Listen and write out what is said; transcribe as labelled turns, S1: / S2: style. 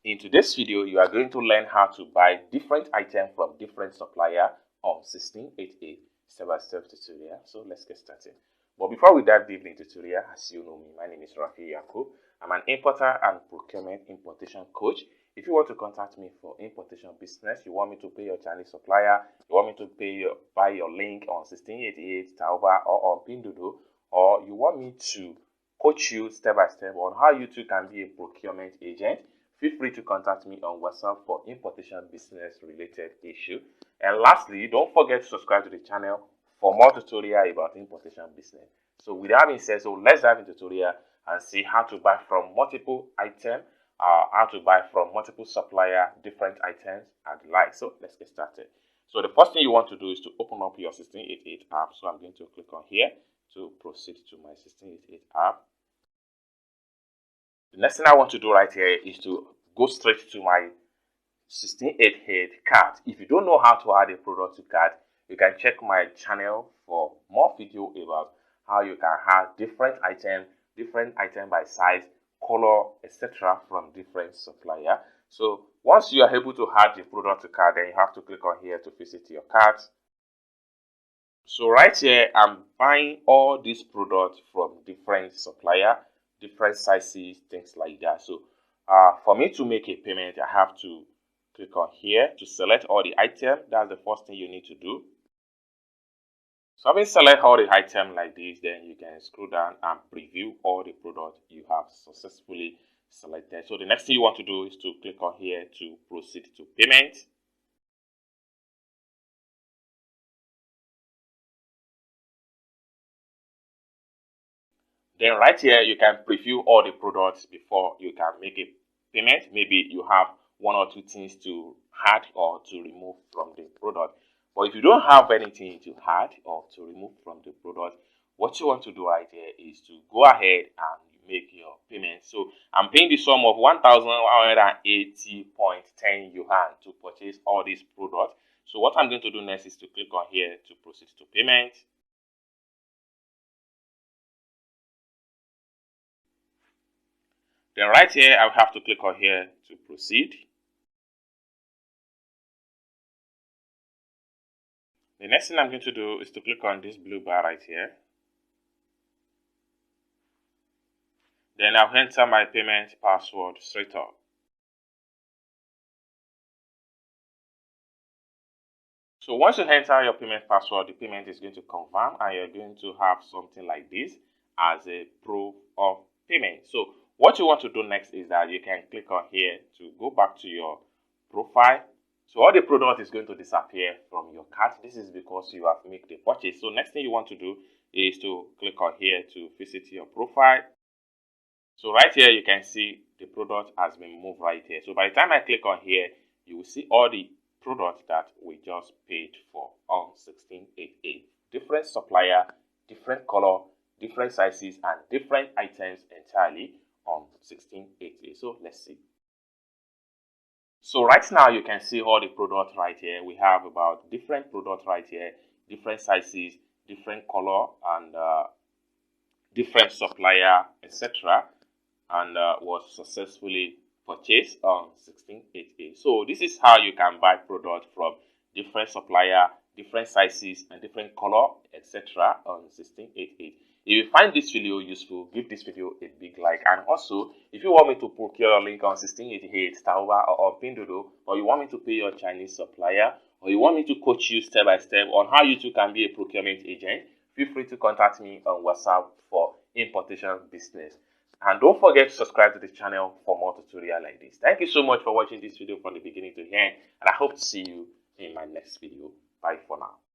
S1: In today's video, you are going to learn how to buy different items from different supplier on 1688 step-by-step tutorial. So let's get started. But before we dive deep into tutorial, as you know me, my name is Rafi Yakub. I'm an importer and procurement importation coach. If you want to contact me for importation business, you want me to pay your Chinese supplier, you want me to buy your link on 1688, Taobao, or on Pinduoduo, or you want me to coach you step by step on how you too can be a procurement agent, feel free to contact me on WhatsApp for importation business related issue. And lastly, don't forget to subscribe to the channel for more tutorial about importation business. So with that being said, let's dive into tutorial and see how to buy from multiple items, how to buy from multiple supplier, different items and the like. So let's get started. So the first thing you want to do is to open up your 1688 app. So I'm going to click on here to proceed to my 1688 app. The next thing I want to do right here is to go straight to my 1688 cart. If you don't know how to add a product to cart, you can check my channel for more video about how you can add different items by size, color, etc. from different supplier. So once you are able to add the product to cart, then you have to click on here to visit your cart. So right here, I'm buying all these products from different supplier, different sizes, things like that. So for me to make a payment, I have to click on here to select all the items. That's the first thing you need to do. So having select all the items like this, then you can scroll down and preview all the products you have successfully selected. So the next thing you want to do is to click on here to proceed to payment. Then right here, you can preview all the products before you can make a payment. Maybe you have one or two things to add or to remove from the product. But if you don't have anything to add or to remove from the product, what you want to do right here is to go ahead and make your payment. So I'm paying the sum of 1,180.10 yuan to purchase all these products. So what I'm going to do next is to click on here to proceed to payment. Then right here, I'll have to click on here to proceed. The next thing I'm going to do is to click on this blue bar right here. Then I'll enter my payment password straight up. So once you enter your payment password, the payment is going to confirm and you're going to have something like this as a proof of payment. So what you want to do next is that you can click on here to go back to your profile. So all the product is going to disappear from your cart. This is because you have made the purchase. So next thing you want to do is to click on here to visit your profile. So right here, you can see the product has been moved right here. So by the time I click on here, you will see all the products that we just paid for on 1688. Different supplier, different color, different sizes, and different items entirely on 1688. So let's see. So right now you can see all the products right here. We have about different products right here, different sizes, different color, and different supplier, etc. And was successfully purchased on 1688. So this is how you can buy products from different supplier, different sizes, and different color, etc. on 1688. If you find this video useful, give this video a big like. And also, if you want me to procure a link on 1688, Taobao, or Pinduoduo, or you want me to pay your Chinese supplier, or you want me to coach you step by step on how you too can be a procurement agent, feel free to contact me on WhatsApp for importation business. And don't forget to subscribe to the channel for more tutorials like this. Thank you so much for watching this video from the beginning to the end, and I hope to see you in my next video. Bye for now.